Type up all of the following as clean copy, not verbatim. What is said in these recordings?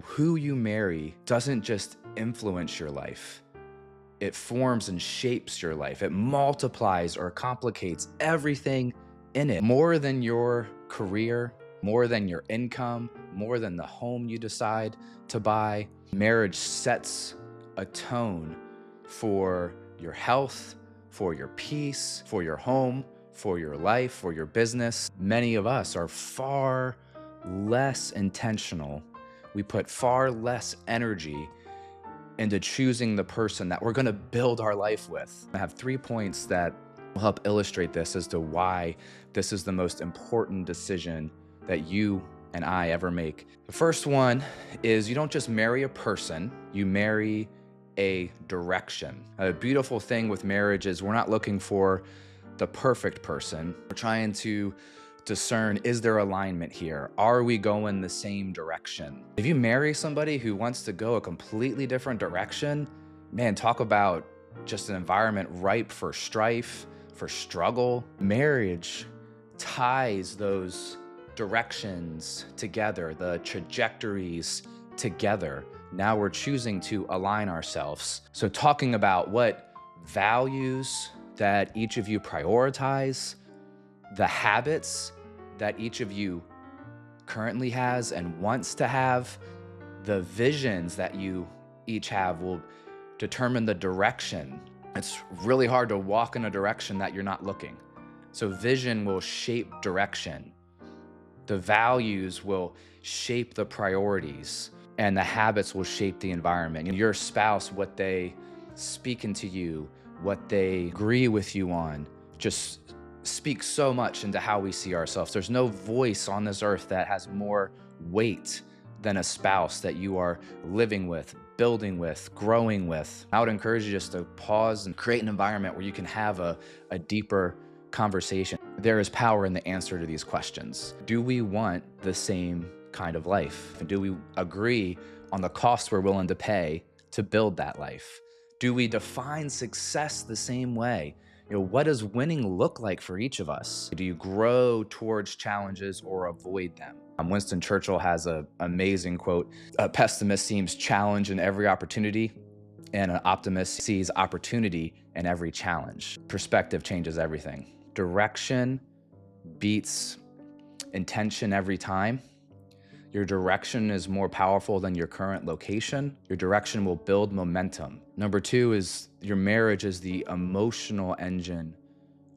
Who you marry doesn't just influence your life. It forms and shapes your life. It multiplies or complicates everything in it. More than your career, more than your income, more than the home you decide to buy. Marriage sets a tone for your health, for your peace, for your home, for your life, for your business. Many of us are far less intentional. We put far less energy into choosing the person that we're going to build our life with. I have 3 points that will help illustrate this as to why this is the most important decision that you and I ever make. The first one is you don't just marry a person, you marry a direction. A beautiful thing with marriage is we're not looking for the perfect person. We're trying to discern, is there alignment here? Are we going the same direction? If you marry somebody who wants to go a completely different direction, man, talk about just an environment ripe for strife, for struggle. Marriage ties those directions together, the trajectories together. Now we're choosing to align ourselves. So talking about what values that each of you prioritize, the habits that each of you currently has and wants to have, the visions that you each have will determine the direction. It's really hard to walk in a direction that you're not looking. So vision will shape direction. The values will shape the priorities, and the habits will shape the environment. And your spouse, what they speak into you, what they agree with you on, just speaks so much into how we see ourselves. There's no voice on this earth that has more weight than a spouse that you are living with, building with, growing with. I would encourage you just to pause and create an environment where you can have a deeper conversation. There is power in the answer to these questions. Do we want the same kind of life? And do we agree on the cost we're willing to pay to build that life? Do we define success the same way? What does winning look like for each of us? Do you grow towards challenges or avoid them? Winston Churchill has an amazing quote: "A pessimist sees challenge in every opportunity, and an optimist sees opportunity in every challenge." Perspective changes everything. Direction beats intention every time. Your direction is more powerful than your current location. Your direction will build momentum. Number 2 is your marriage is the emotional engine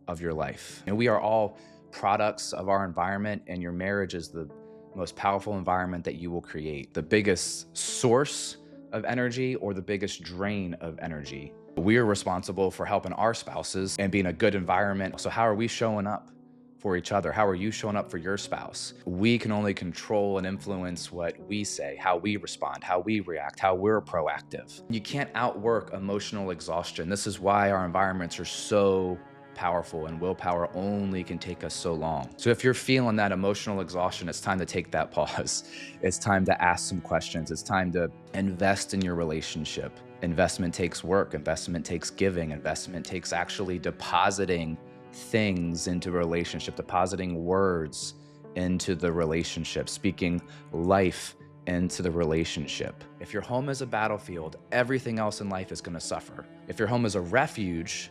of your life. And we are all products of our environment, and your marriage is the most powerful environment that you will create. The biggest source of energy or the biggest drain of energy. We are responsible for helping our spouses and being a good environment. So how are we showing up for each other? How are you showing up for your spouse? We can only control and influence what we say, how we respond, how we react, how we're proactive. You can't outwork emotional exhaustion. This is why our environments are so powerful, and willpower only can take us so long. So if you're feeling that emotional exhaustion, it's time to take that pause. It's time to ask some questions. It's time to invest in your relationship. Investment takes work. Investment takes giving. Investment takes actually depositing things into a relationship, depositing words into the relationship, speaking life into the relationship. If your home is a battlefield, everything else in life is going to suffer. If your home is a refuge,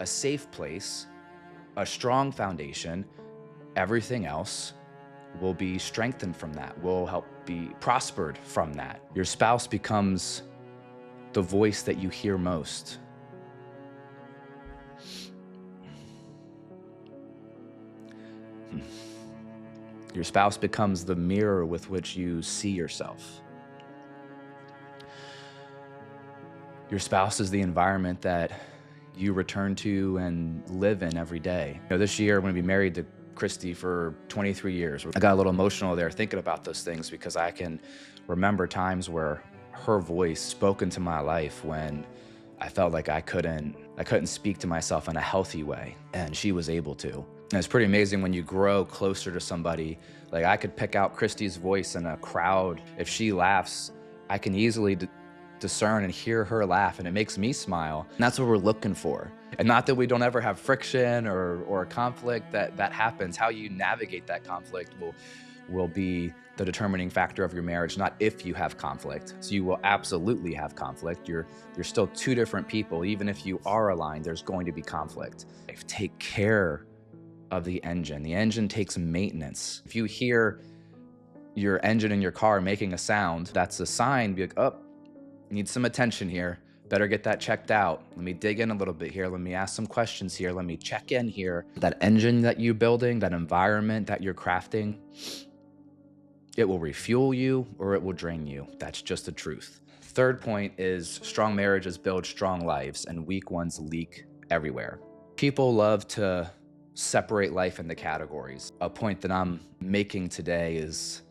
a safe place, a strong foundation, everything else will be strengthened from that, will help be prospered from that. Your spouse becomes the voice that you hear most. Your spouse becomes the mirror with which you see yourself. Your spouse is the environment that you return to and live in every day. This year I'm going to be married to Christy for 23 years. I got a little emotional there thinking about those things because I can remember times where her voice spoke into my life when I felt like I couldn't speak to myself in a healthy way, and she was able to. And it's pretty amazing when you grow closer to somebody. Like, I could pick out Christy's voice in a crowd. If she laughs, I can easily discern and hear her laugh, and it makes me smile. And that's what we're looking for. And not that we don't ever have friction or a conflict that happens. How you navigate that conflict will be the determining factor of your marriage, not if you have conflict. So you will absolutely have conflict. You're still two different people. Even if you are aligned, there's going to be conflict. Take care of the engine. The engine takes maintenance. If you hear your engine in your car making a sound, that's a sign. Be like, oh, need some attention here. Better get that checked out. Let me dig in a little bit here. Let me ask some questions here. Let me check in here. That engine that you're building, that environment that you're crafting, it will refuel you or it will drain you. That's just the truth. Third point is strong marriages build strong lives and weak ones leak everywhere. People love to separate life into categories. A point that I'm making today is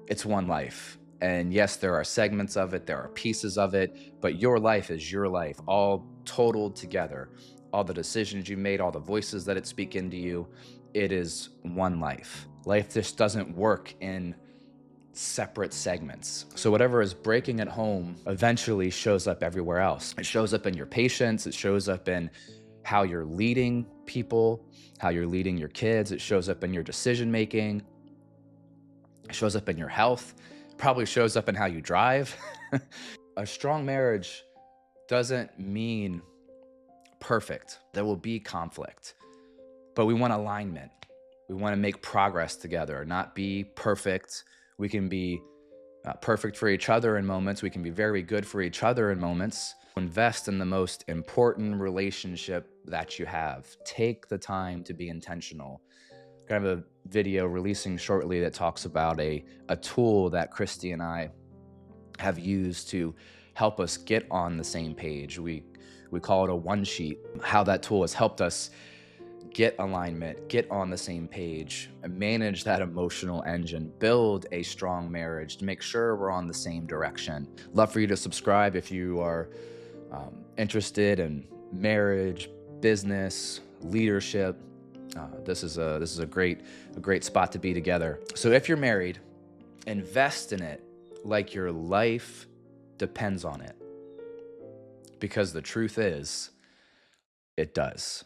it's one life. And yes, there are segments of it, there are pieces of it, but your life is your life, all totaled together. All the decisions you made, all the voices that it speak into you, it is one life. Life just doesn't work in separate segments. So whatever is breaking at home eventually shows up everywhere else. It shows up in your patience, it shows up in how you're leading people, how you're leading your kids, it shows up in your decision making, it shows up in your health, probably shows up in how you drive. A strong marriage doesn't mean perfect. There will be conflict, but we want alignment. We want to make progress together, not be perfect. We can be perfect for each other in moments. We can be very good for each other in moments. Invest in the most important relationship that you have. Take the time to be intentional. I have a video releasing shortly that talks about a tool that Christy and I have used to help us get on the same page. We call it a one sheet. How that tool has helped us get alignment, get on the same page, and manage that emotional engine, build a strong marriage to make sure we're on the same direction. Love for you to subscribe if you are interested in marriage, business, leadership. This is a great spot to be together. So if you're married, invest in it like your life depends on it, because the truth is, it does.